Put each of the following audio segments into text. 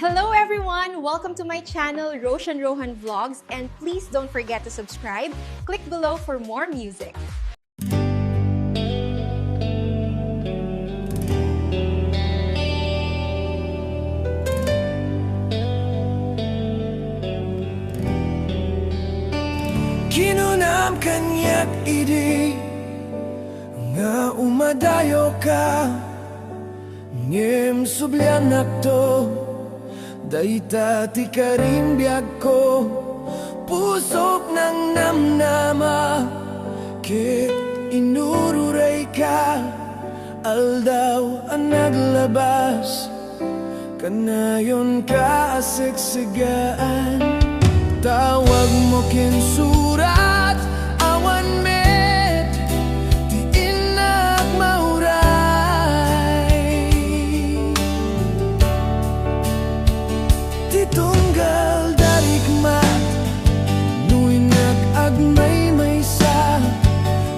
Hello everyone! Welcome to my channel, Roshan Rohan Vlogs, and please don't forget to subscribe. Click below for more music. Kinunam kanyak idi nga umadayo ka ngem sublianak to dayta ti karimbiag ko pusok ng namnama kit inururay ka aldaw ang naglabas kanayon ka asigsigaan tawag mo kinsurat awan met di inak mauray di tunggal darigmat nuy nag-agmay may sa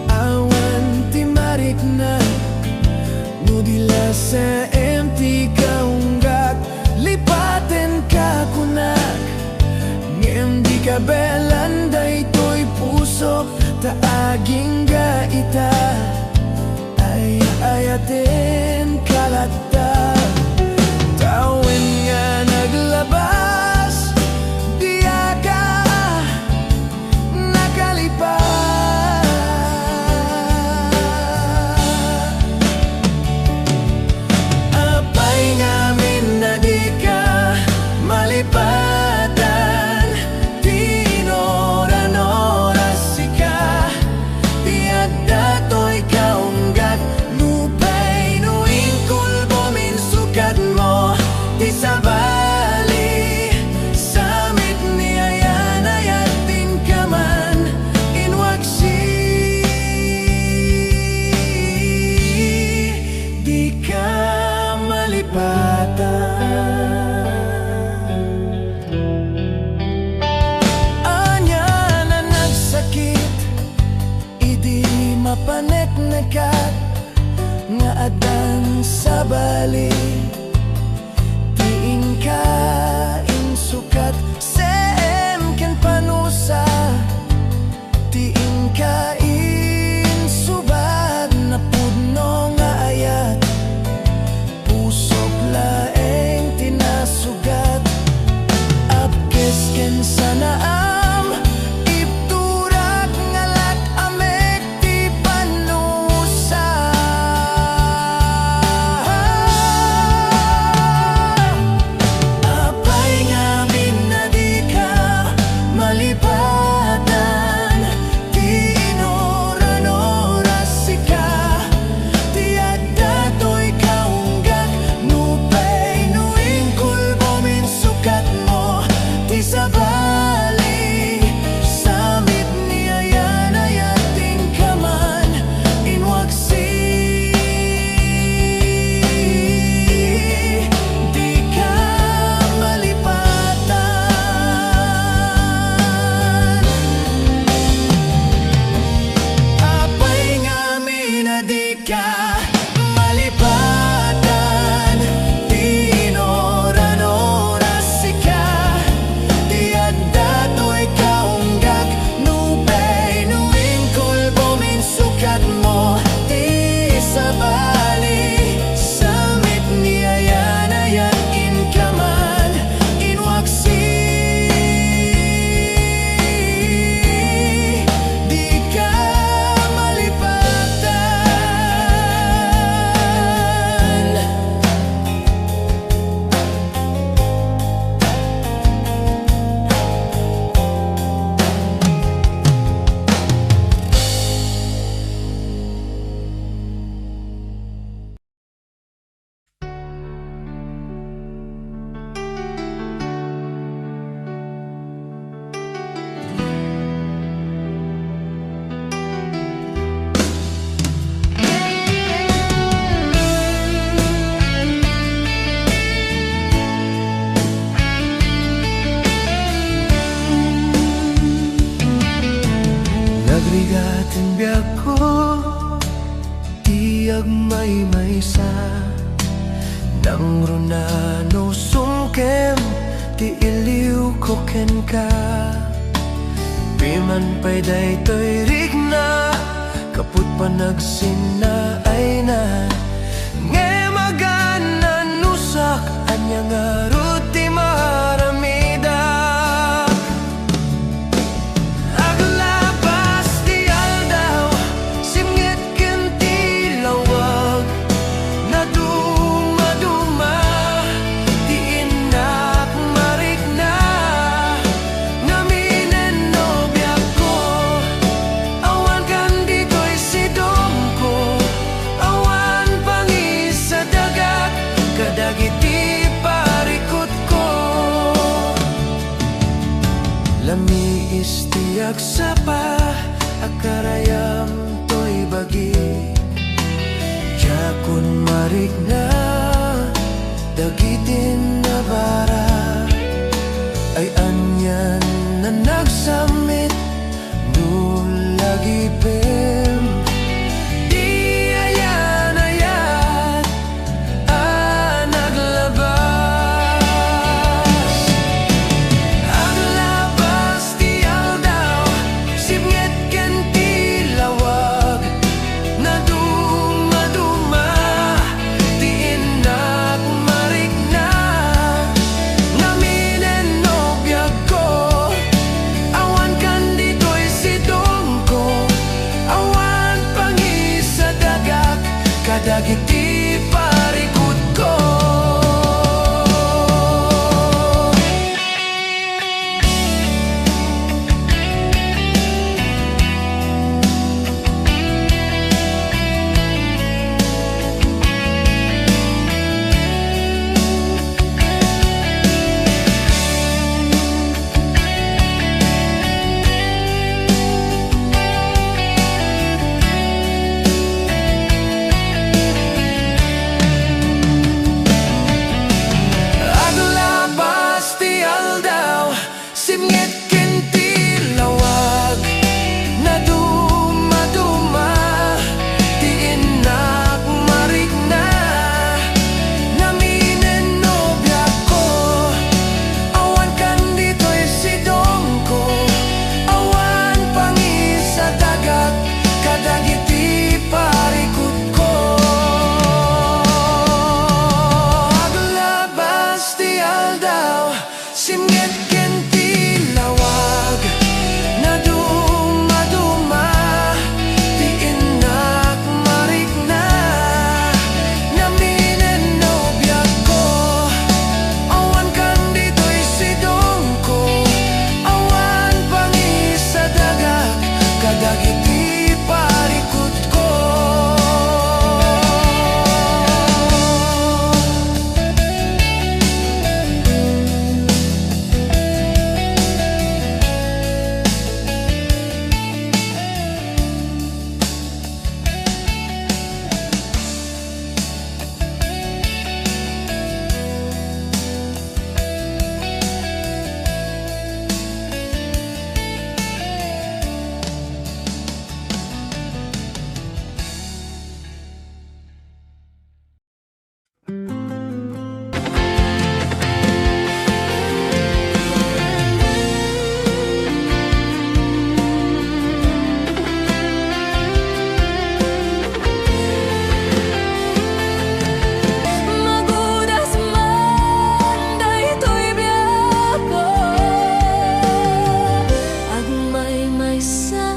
awan ti marikna no dila sa empty kaunggat lipaten ka kunak di kabelan daytoy pusok taaging gaita ay ayaten kalata tawin nga naglabas diya ka nakalipas apay ngamin na di ka malipas panek nekat nga adan sa bali tiing ka insukat sem ken panusa tiing ka insubad na pudno nga ayat pusok laeng tinasugat apkes ken sana Nagrigatin biyak ko tiyag may sa Nang runano sumkem ti iliw ko ken ka Piman pa'y daytoy rigna kaput pa nagsina ay na nge maganan nusak anya nga ruti maramida aglabas ti aldaw simngit kenti lawag na duma-duma ti inak marikna ngaminen nobya ko awan kan ditoy sidong ko awan pangisa dagat kadagiti parikot ko lami istiyag sapa akarayam toy bagi jakun marikna dagitin na bara ay anyan na nagsamit nulagi pem di ayan-ayan naglabas aglabas ti aldaw simngit ken ti lawag na duma-duma ti inak marikna ngaminen nobya ko awan kan ditoy sidong ko awan pangisa dagat kadagiti parikot ko aglabas ti aldaw simngit ken ti lawag na duma-duma ti inak marikna ngaminen nobya ko awan kan ditoy sidong ko awan pangisa dagat kadagiti parikot ko aglabas ti aldaw simngit ken ti lawag na duma-duma ti inak marikna ngaminen nobya ko awan kan ditoy sidong ko awan pangisa dagat kadagiti parikot ko magudas man daytoy biyako agmay-may sa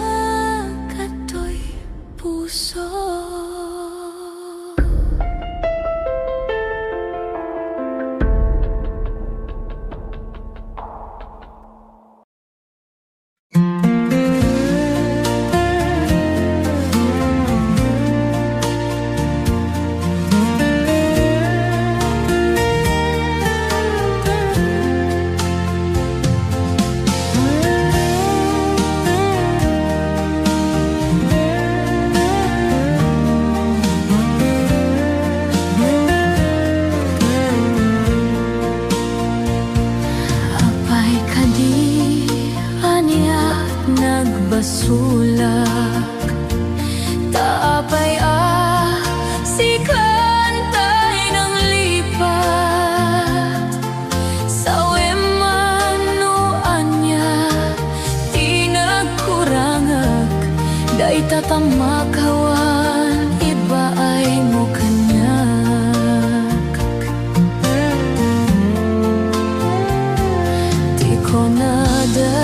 katoy puso sulak Taapay si kantay ng lipa makawan, iba ay mo kanyak. Di ko nada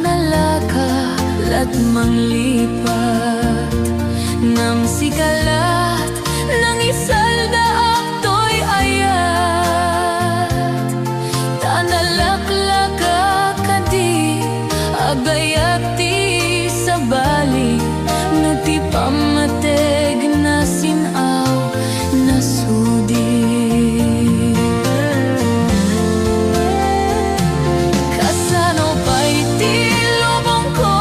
nalakalat manglipat ng sikalat ng isalda akto'y ayat. Tanalaklaka kadi agayati sa bali na ti pamateg na sinaw na sudi. Kasano pa'y ti lubong ko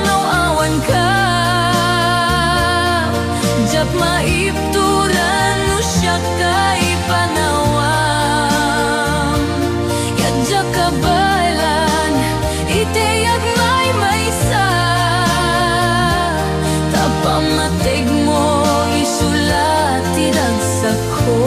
no awan ka, jap maipturan no siya kay panawam. Yadya kabalan iteyag maysa, tapamatig mo isulat tinagsak ko.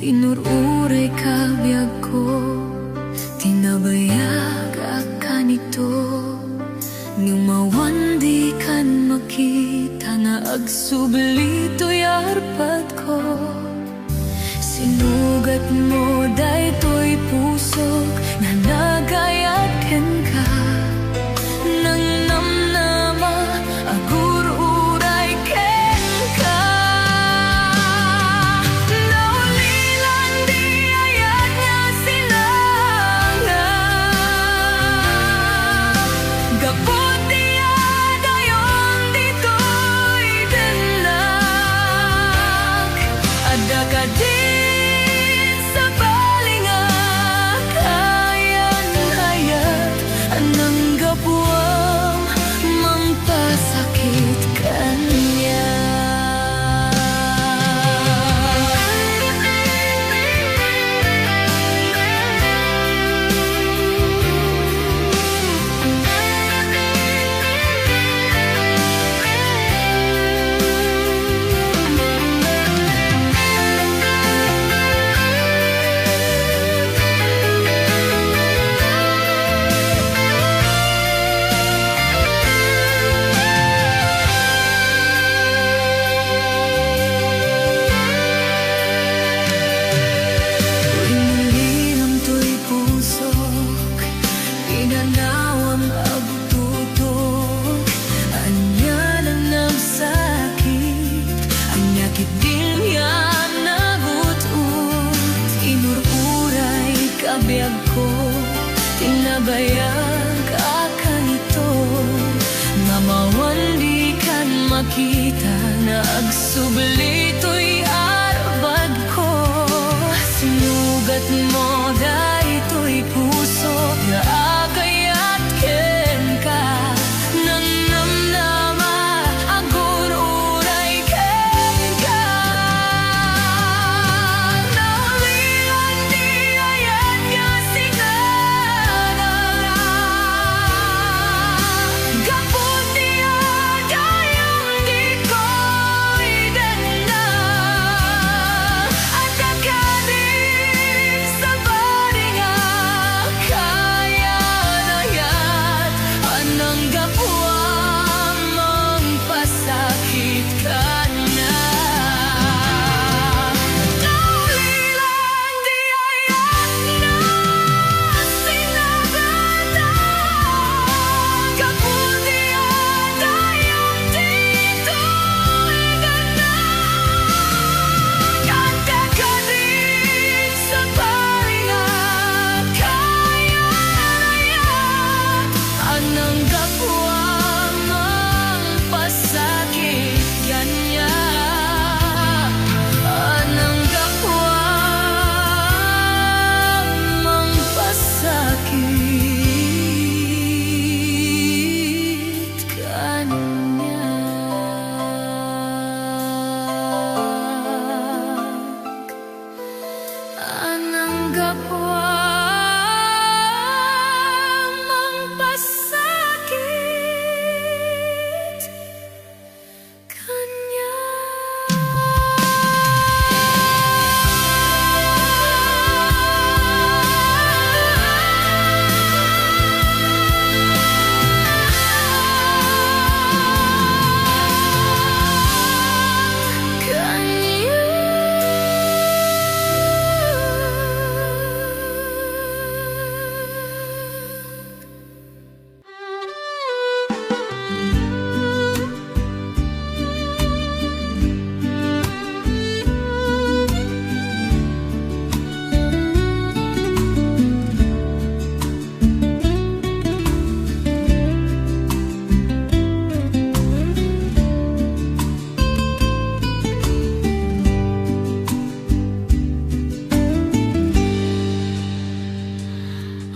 Inururay kabyag ko, tinabayag akanito. Ngumawan di kan makita na agsublito yarpat ko. Sinugat mo daytoy pusok na nagayaken ka. Nang namnama agururay ken ka. Naulilan di ayat nga sinangan. Gapot diya dayon dito'y denak. Ada ka din sa balinga kayan-ayan. biyag ko, tinabayag ka ito, nga mawali kan makita na agsubli to'y arbad ko. Sinugat mo dahito'y puso nga akayat ken ka, nanamnama agon uray ken ka. Naulilan di ayat nga sinanala, gapon niya dayong di ko idanda, at agadi sa baringa kaya nayat, anang gapuang mangpasakit ka na. Naulilan di ayat na sinagana, gapon niya dayong di ko idanda, at agadi sa baringa kaya nayat, anang gapuang mangpasakit kanya, anang gapuang mangpasakit kanya. Anang gapuang mangpasakit kanya.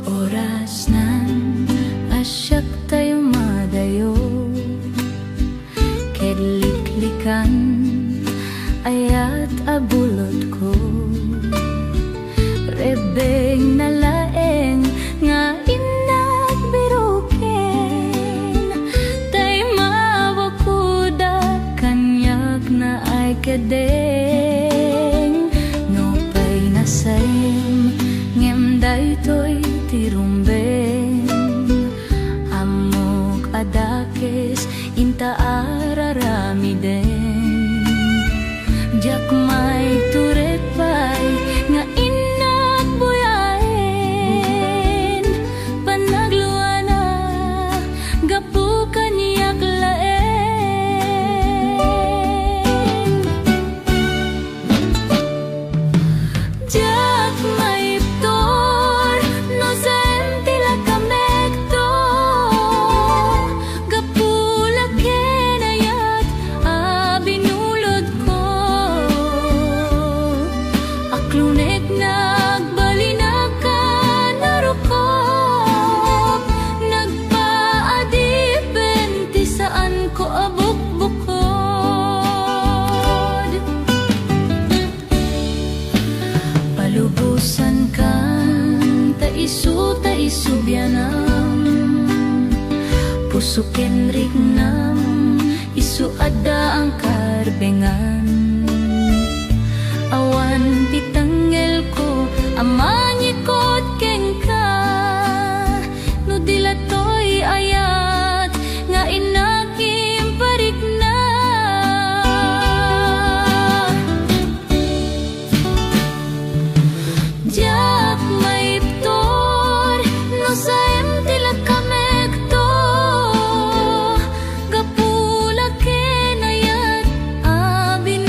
Oras nan asyak tayo madayo, kedliklikan ayat abulot ko, rebeng nalaeng nga inagbiruken, tay mawakuda kanyak na ay kadeng, no pay nasayem ngem daytoy tirumben, amok adakes inta araramiden, jak may turepay nga inagbuyaen, panagluana gapu kaniyak laeng, jak may iptor no sentila kamekto, gapula kenayat abinulod ko, aklunek nagbalina ka narukop, nagpaadipen ti saan ko abukbukod, palubusan kan taisu bianam, pusuken rignam isu ada ang karbengan, awan titanggel ko amanyikot ken ka, no dilatoy ayat nga inakim parikna, jak may iptor no sayem tila kamekto, gapula kenayat abin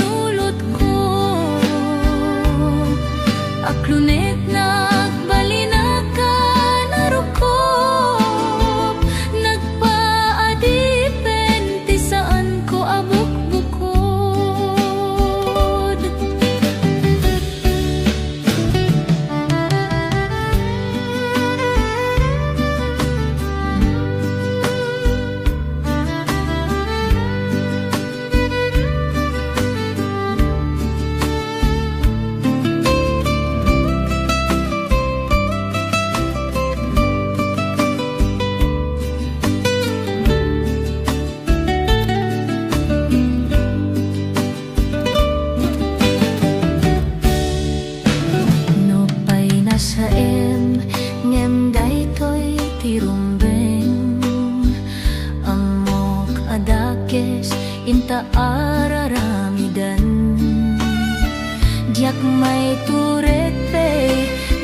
Diyak may turete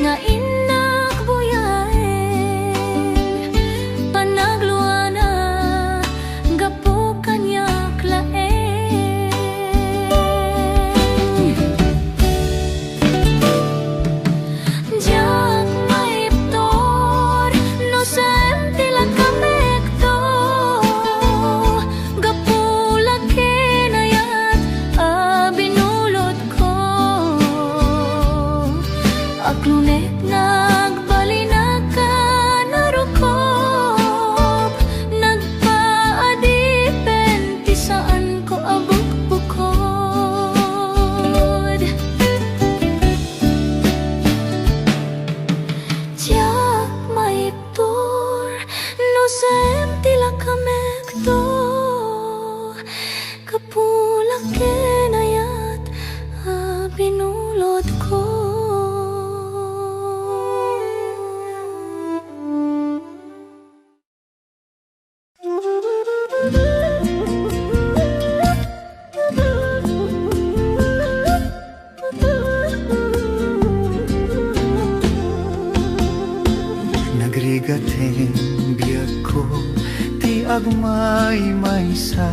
nga inak buyaen, panagluana gapo kanyak laen. Diyak may iptor no sen tila kamekto, gapo laki na yat binulot ko. Aklunek nagbalinakan narukop, nagpaadipen ti saan ko abuk-bukod. Tiyak maiptur no sem tila kamekto, kapulak kenayat binulot ko. Nagrigaten biyag ko ti agmay maysa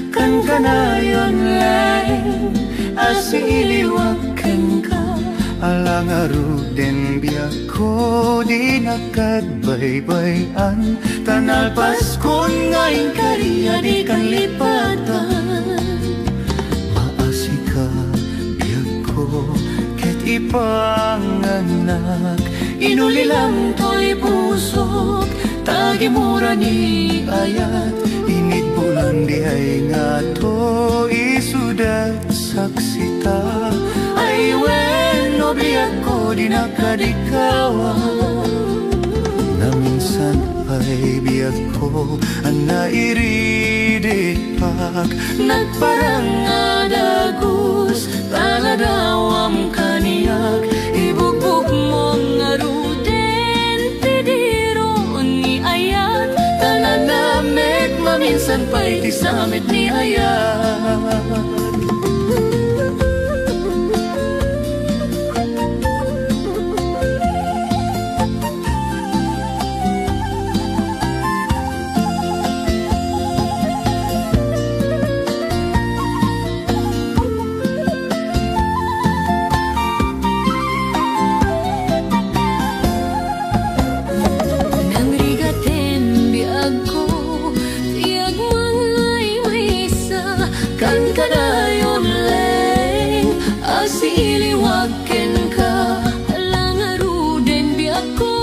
kan kanayon lain asi iliwaken ka alang aruden biyag ko di nakagbaybayan tanal paskon ngayon kariya di kan lipatan maasi ka biyag ko ket ipanganak inulilang to'y pusok tagimura ni ayat init bulan di ay nga to isudat saksita ay wen no biyak ko di nakadikawa na minsan ay biyak ko ang nairidit pak nagparang adagus taladawam kaniyak ibugbog mong aruden tidiro ni ayat talanamek maminsan pa'y tisamit ni ayat. Kan kadayon leng asi iliwaken ka alang aruden biyak ko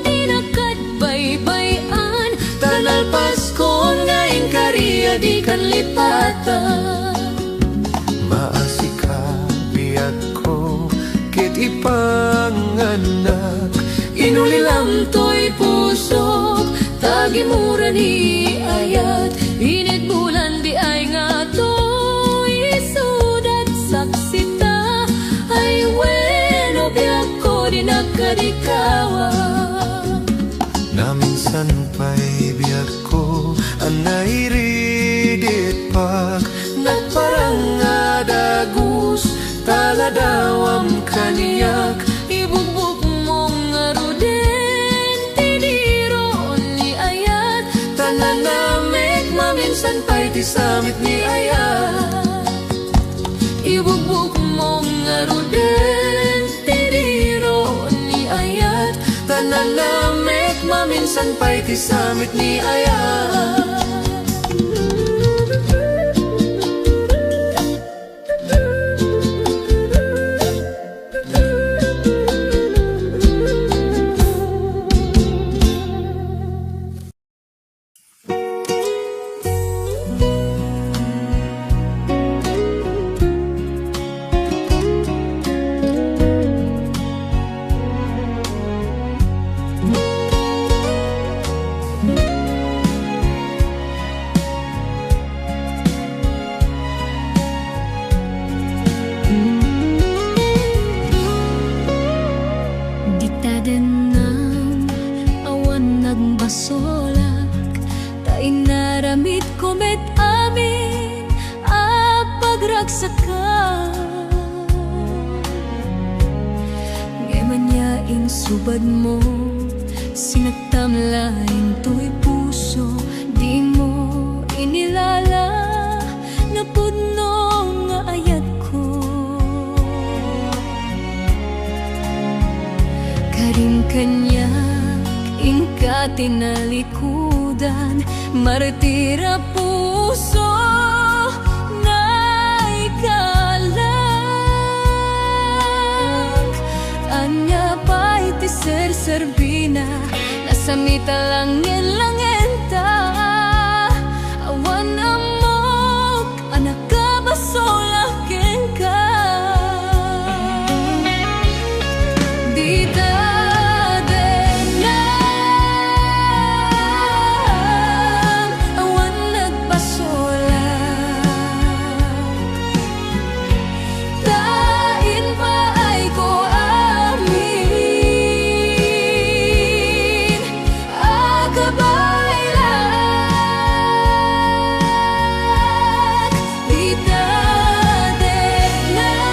di nakadbaybayan tanal paskon ngayon kariya di kan lipatan maasi ka biyak ko ket ipanganak inulilang to'y pusok tagimura ni ayat init bulan di ay nga to'y sudat saksita ay weno biyak ko di nakadikawa na minsan pa'y biyak ko ang nairidit pak nagparang adagus taladawam kaniyak ibugbog mong aruden tidiro ni ayat tananamek maminsan pa'y tisamit ni ayat ibugbog mong aruden tidiro ni ayat tananamek maminsan pa'y tisamit ni ayat. subad mo, sinagtam laing to'y puso, di mo inilala na pudno nga ayat ko. Karing kanyak ingka tinalikudan, martira puso na ikalag. Anya pa'y ti ser-serbina, nasa mitalangin-langin ta. Awan amok, anak ka basolakin ka. Di ta denang, awan nagpasolak. Tain pa ay ko amin, akabailak. Di ta denang,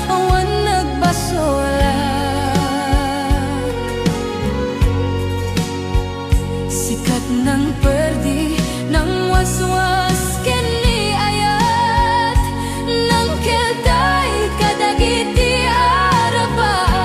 awan nagpasolak. Sikat ng perdi, ng waswas kini ayat, ng keltay kadagiti arapan.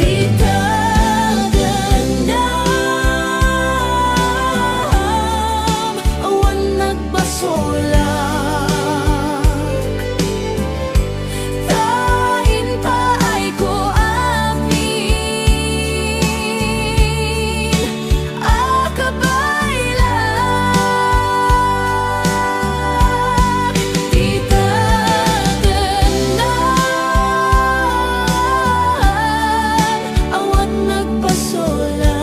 Di ta denang, awan nagpasolak. Tain pa ay ko amin, akabailak. Di ta denang, awan nagpasolak.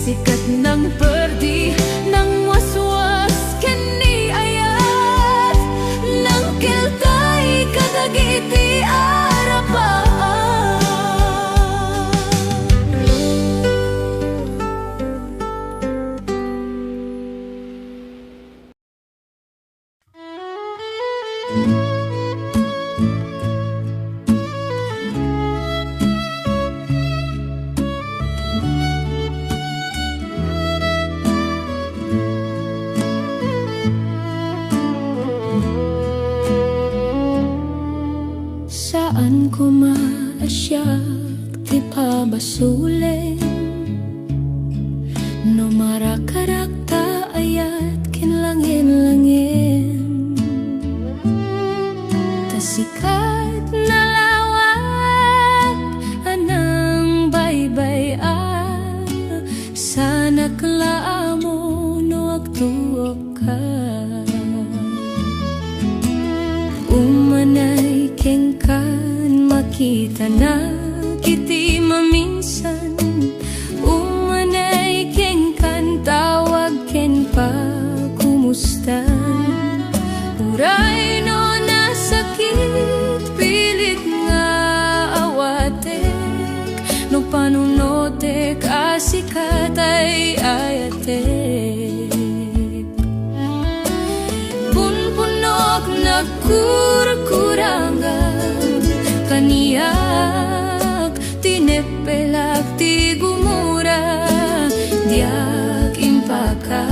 Sikat ng perdi, ng waswas kini ayat, ng keltay kadagiti arapan. Saan ko maasyak ti pabasulen, no marakarakta ayat kinlangin-langin. Tasikat na lawak anang baybay sana klaamo no agtuok ka. Umanay kengkan makita na kiti maminsan, umanay kengkan tawag ken pa kumustan. Uray no nasakit pilit nga awatek, no panunotek asikat ay ayatek. Punpunok na kurkurangan kaniyak tinepelak ti gumura diak impaka.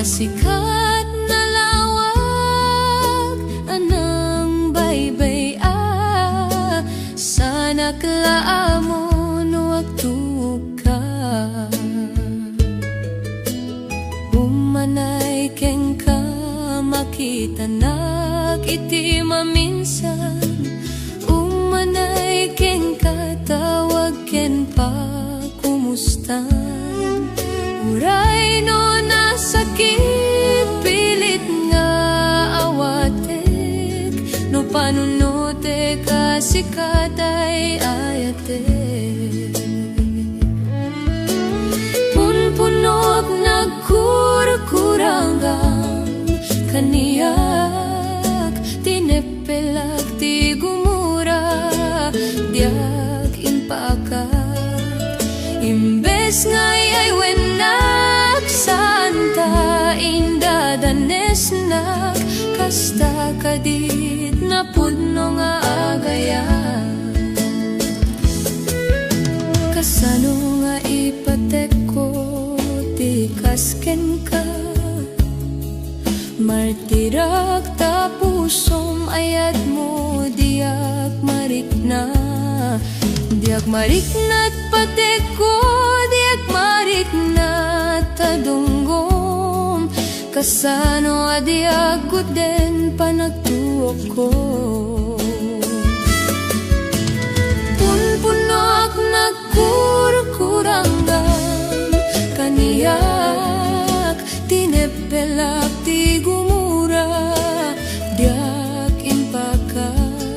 tasikat na lawag anang baybay sana klaamo no agtuka umanay keng ka makita nak iti maminsan umanay keng katawag ken pa kumustan uray no nasakit pilit nga awatek no panunotek kasikatay ayatek punpunok nagkurkuranggang kaniyak tinepelak ti gumura diak impakat imbes ngay ay wenak santa indadanes nak kasta kadit na pudno nga agaya kasano nga ipatek ko ti kasken ka martirak tapusom ayat mo diak marikna patek ko diak marikna tadunggom kasano adiak kuden panagtuok ko punpunok nagkurkuranggan kaniyak tinepelak ti gumura diak impakat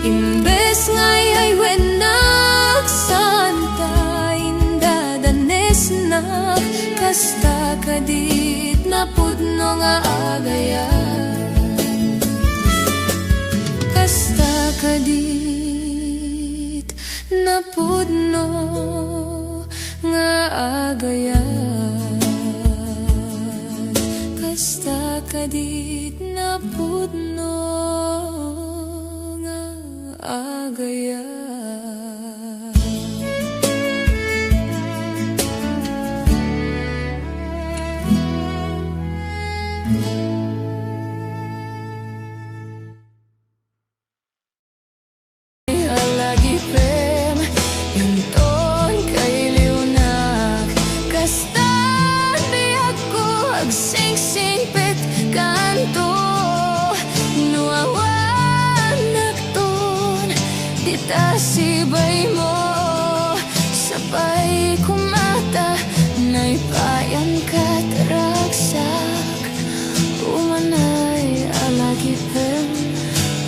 imbes ngay ay wenak santa indadanes nak kasta kadit na pudno nga agaya kasta kadit na pudno nga agaya kasta kadit na pudno nga agaya sibay mo sabay kumata naipayan ka taraksak umanay alagipem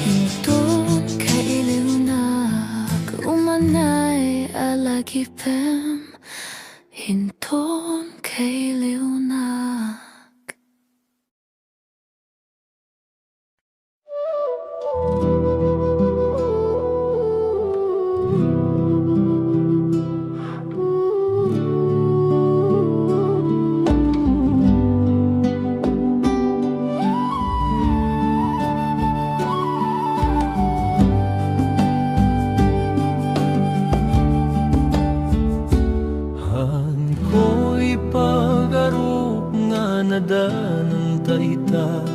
hinton kailiunak umanay alagipem hinton kailiunak. Ng taita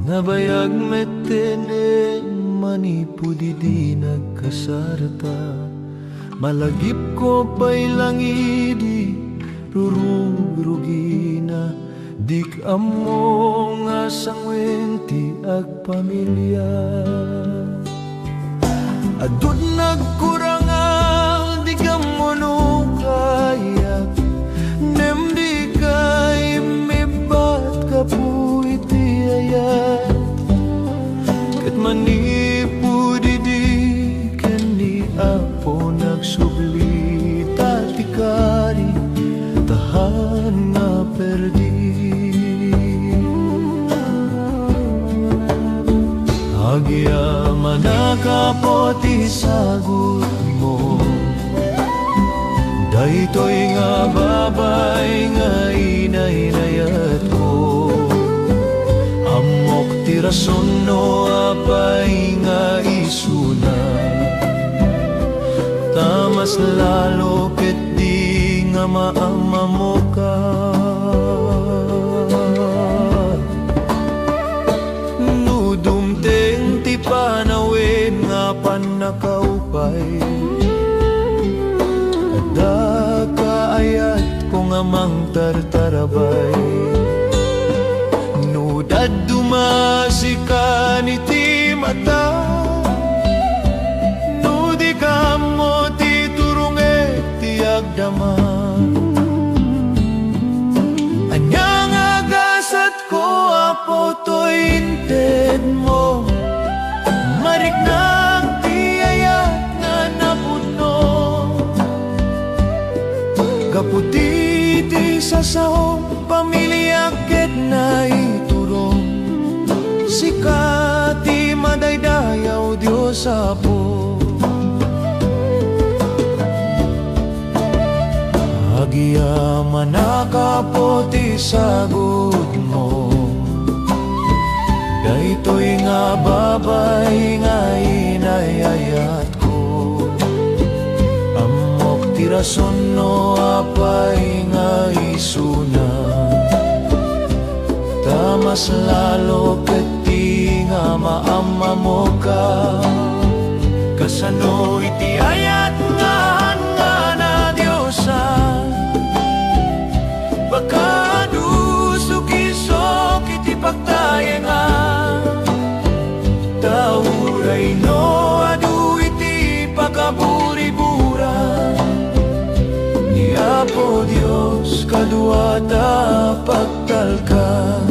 nabayag metene manipudidi nagkasarata malagip ko pa'y langidi rurugrugina dik amo nga sangwenti agpamilya adud nagkurangal di kamo no kaya nemdi kay kapu iti ayat ket manipudidi kani apo nagsubli tatikari tahan na perdi agya manakapoti sagot mo daytoy nga babay nga inaylayat ko amok ti rason no apay nga isuna tamas lalo ket di nga maamamo ka nakaupay. Kada kaayat ko nga mang tartarabay. Nudad dumasi ka ni ti mata, nudi ka mo ti turunge ti agdaman. Anyang agasat ko apo to'y inted mo, mariknang ti ayat nga napuno. Kaputi ti sasahong pamilya ket na iturong, sika ti madaydayaw Diyos apo. Agiya manakapo ti sagod mo, daytoy nga babay nga inayayat ko. Amok ti rason no apay nga isuna, tamas lalo ket ti nga maama mo ka. Kasano iti ayat nga na Diyosan, baka dusok-isok iti pagtayengan. Tauray no adu iti pagkaburi-buran, ni Apo Diyos kaduata pagtalkan.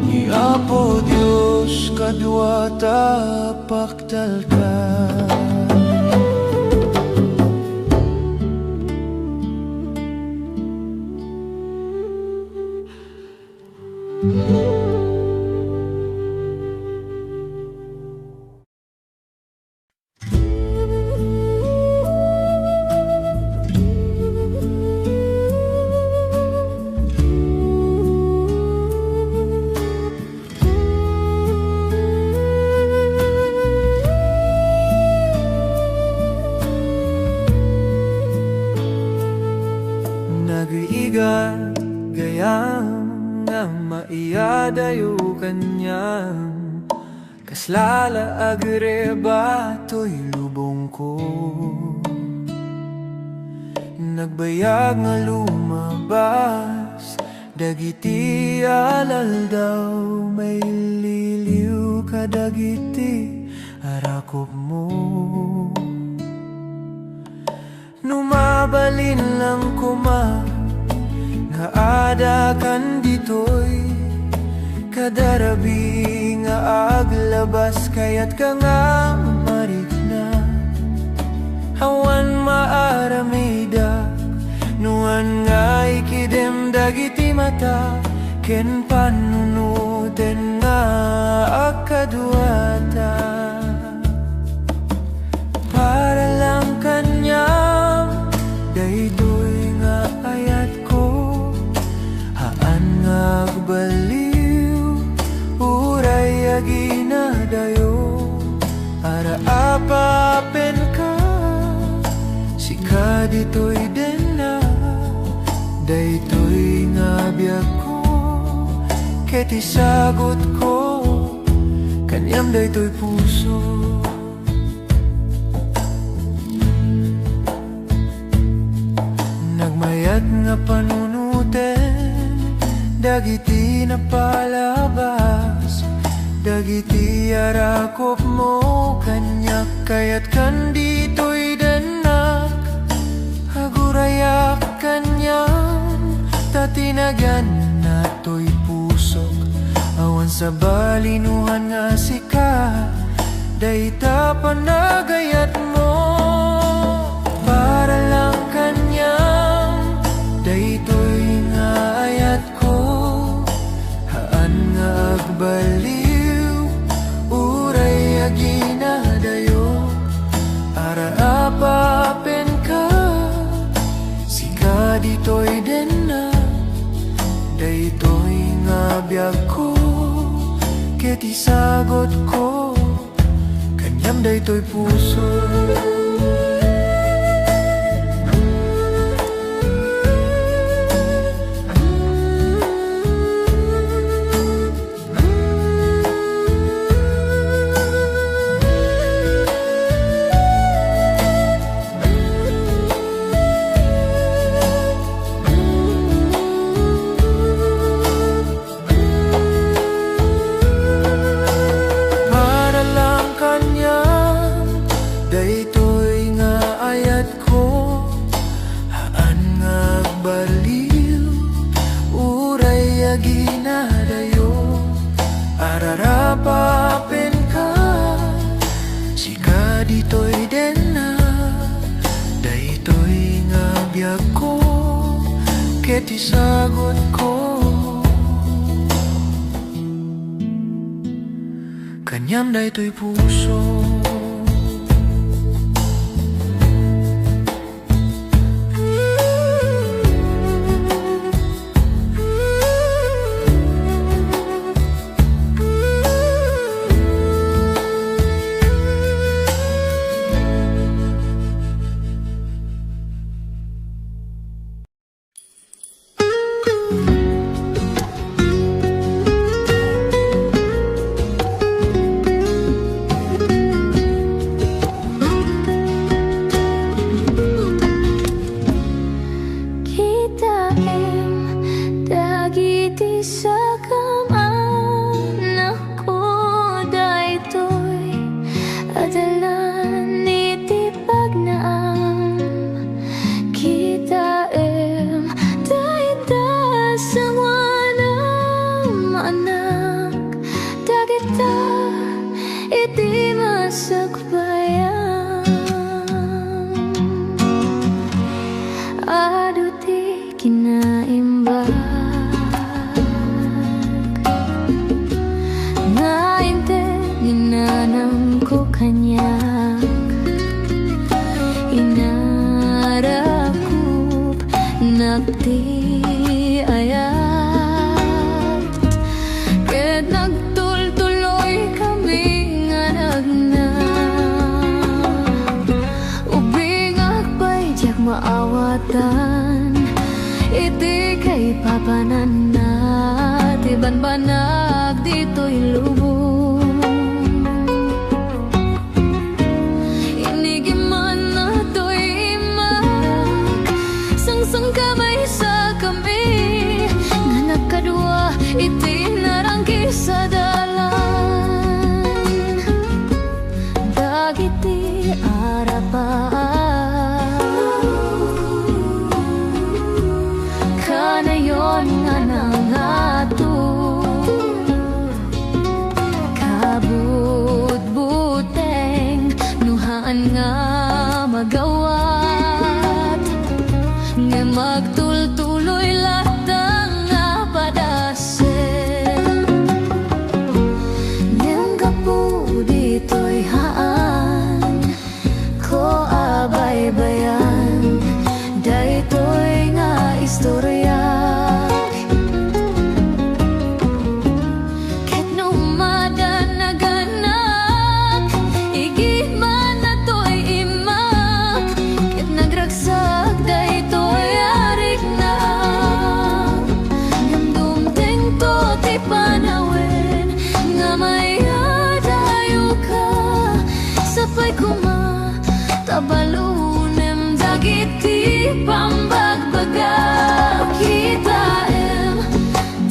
Ni Apo Diyos kaduata pagtalkan. Nag-iigat gayam nga maiyadayo kanyang, kaslala agreba to'y lubong ko. Nagbayag nga lumabas, dagiti alal daw, may liliw ka dagiti arakop mo. Numabalin lang kuma, nga ada kan ditoy, kadarabi nga aglabas, kayat ka nga marikna. Hawan maaramida, nuan nga ikidem dagiti mata, ken panunuten nga akaduata. Para lang kanyang daytoy nga ayat ko, haan nga agbaliw, uray aginadayo. Ara apapen ka, sika ditoy den na, daytoy nga biyak ko, ket isagot ko, kanyam daytoy puso. Nagmayat nga panunuten, dagiti na palabas, dagiti arakop mo kanyak, kayat kan dito'y danak, agurayak kanyang, tatinagan na to'y pusok. Awan sa balinuhan nga sika, dayta panagayat mo. Para lang kanyang daytoy nga ayat ko, haan nga agbaliw, uray aginadayo. Ara apapen ka, sika ditoy den na, daytoy nga biyak ko, ket isagot ko, kanyam daytoy puso. ginadayo ararapapin ka sika dito'y den na daytoy nga biyag ko ket isagot ko kanyam daytoy puso. Nagti ayat ket nagtultuloy kami nga nagnak ubingak pa'y diyak maawatan iti kay papanan na tiban banag dito'y lubong inigiman na to'y imak sang kamay sa kami nga nagkadua iti narangki sa dalan dagiti arapan kanayon nga nangato kabut-buteng nuhaan nga magawat nga magtultuloy latang nga padasen nang kapu dito'y haan ko abay-bayan daytoy nga istorya ket no madanaganap igiman na to'y imak ket nagragsak daytoy arik na ngamdumteng to ti panawen nga mayadayo ka sapay kuma tabalunem dagiti pambagbaga kitaem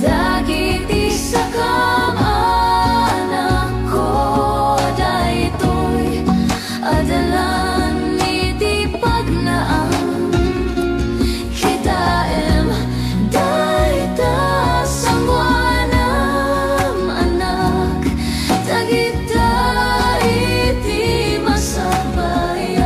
dagiti sakam anak ko daytoy adalan iti pagnaam kitaem dayta sangwanam anak dagita iti masabayan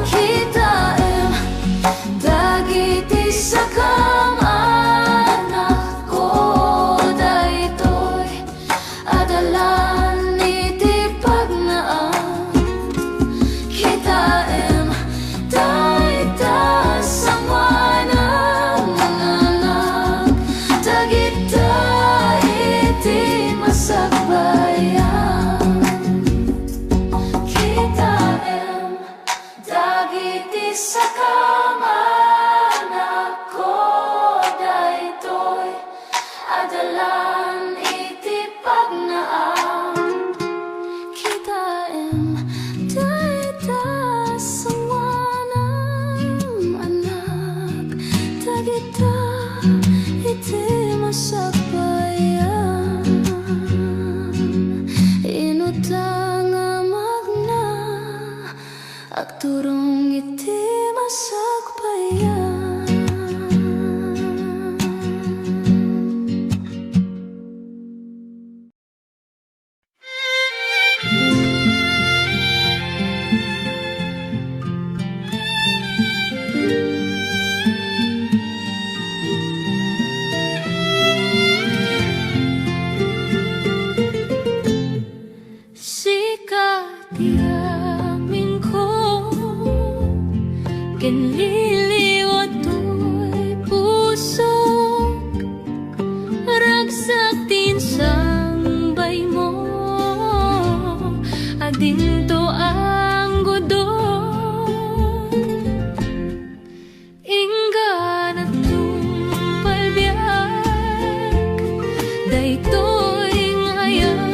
kitaem dagiti sakam anak ko daytoy adalan iti pagnaam kitaem dayta sangwanam anak dagita iti masakbayan kitaem dagiti sakam anak ko daytoy adalan turong iti masagbayan. Sikat yamin ko, kiniliwat to'y pusok, ragsak din sangbay mo, adinto ang godon. Inggan at tumpalbiyak, daytoy ngayon.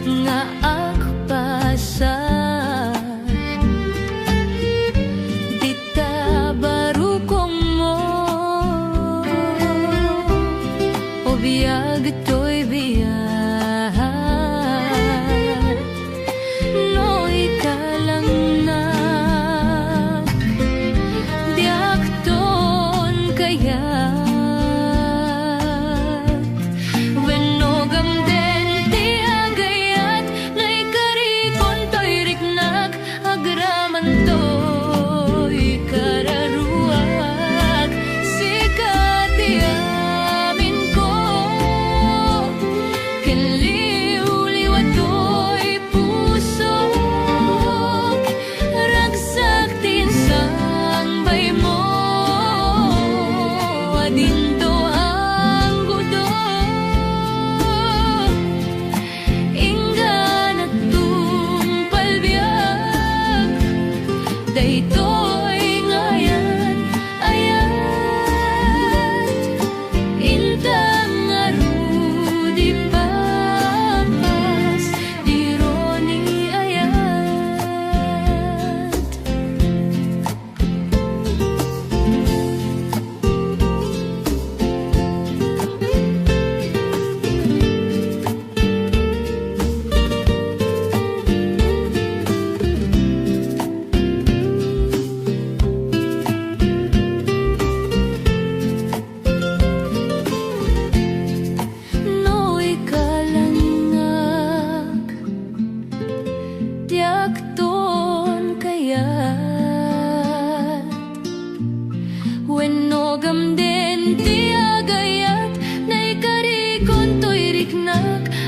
Nga agpasan dita barukong mo, o biyag ito'y biyag, no ikalang na diak ton kaya.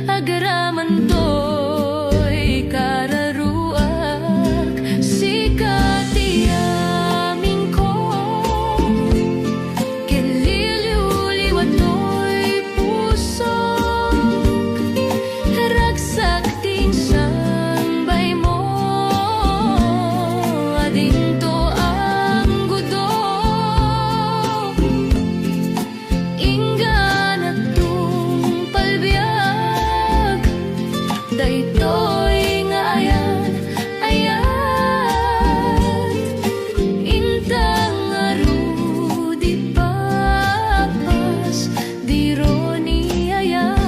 Agaraman to'y kararuak, sikat yamin ko, kiniliw-liwat to'y pusok, ragsak din sangbay mo, adinto ang godon. Inggan at tumpalbiyak, daytoy nga ayan, intang arudi papas, diro ni ayat.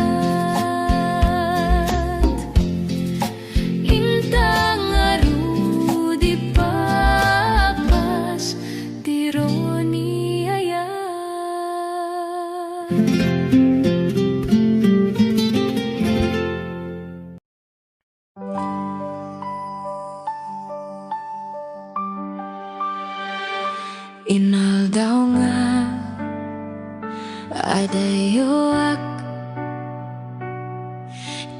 Intang arudi papas, diro ni ayat. Inaldaw nga adayoak,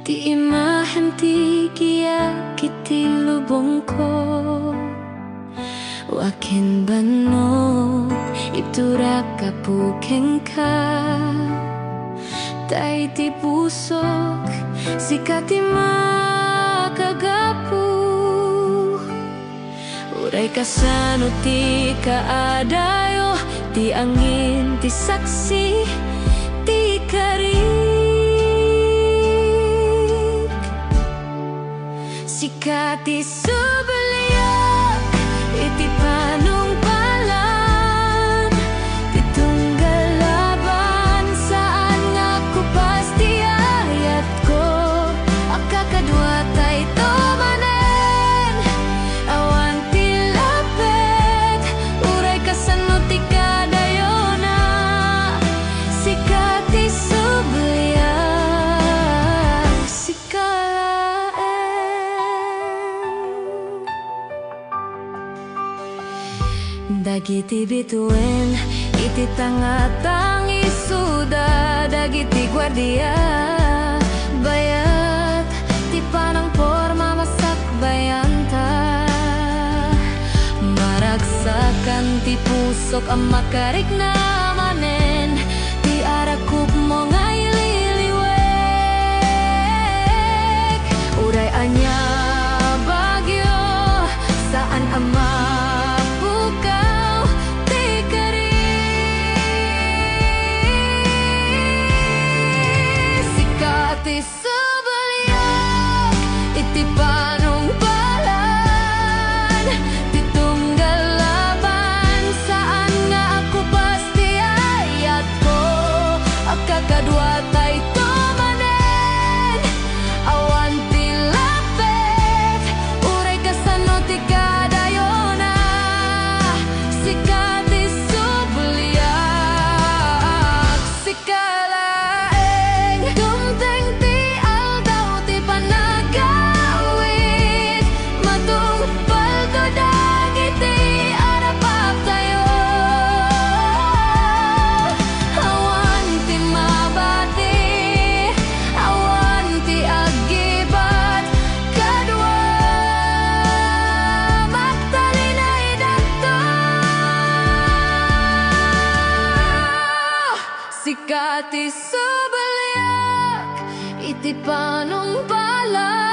ti imahem ti kiyak iti lubong ko, wakin bano iturak kapukeng ka, tay ti pusok sikat ti makagapu. Uray kasano ti kaadayo, ti angin, ti saksi, ti karik. Sikati subaliak iti panungpalan ti tunggal laban saan nga ko pasti ayat ko akakadwa tay tomanen awan ti lapet uray kasano ti kadayona sikati subaliak sikalaen dagiti bituin iti tangatang isuda dagiti guardia bayat ti panang porma masakbayanta maragsakan ti pusok ang makarik na manen ti arakup mo nga ililiwek uray anya bagyo saan ama ti subaliak iti panungpalan ti tunggal laban saan nga ako pasti ayat ko akakadwa tay tomanen awan ti lapet uray kasano ti kadayona sikati subaliak sikalaeng dumteng sikati subaliak iti panungpalan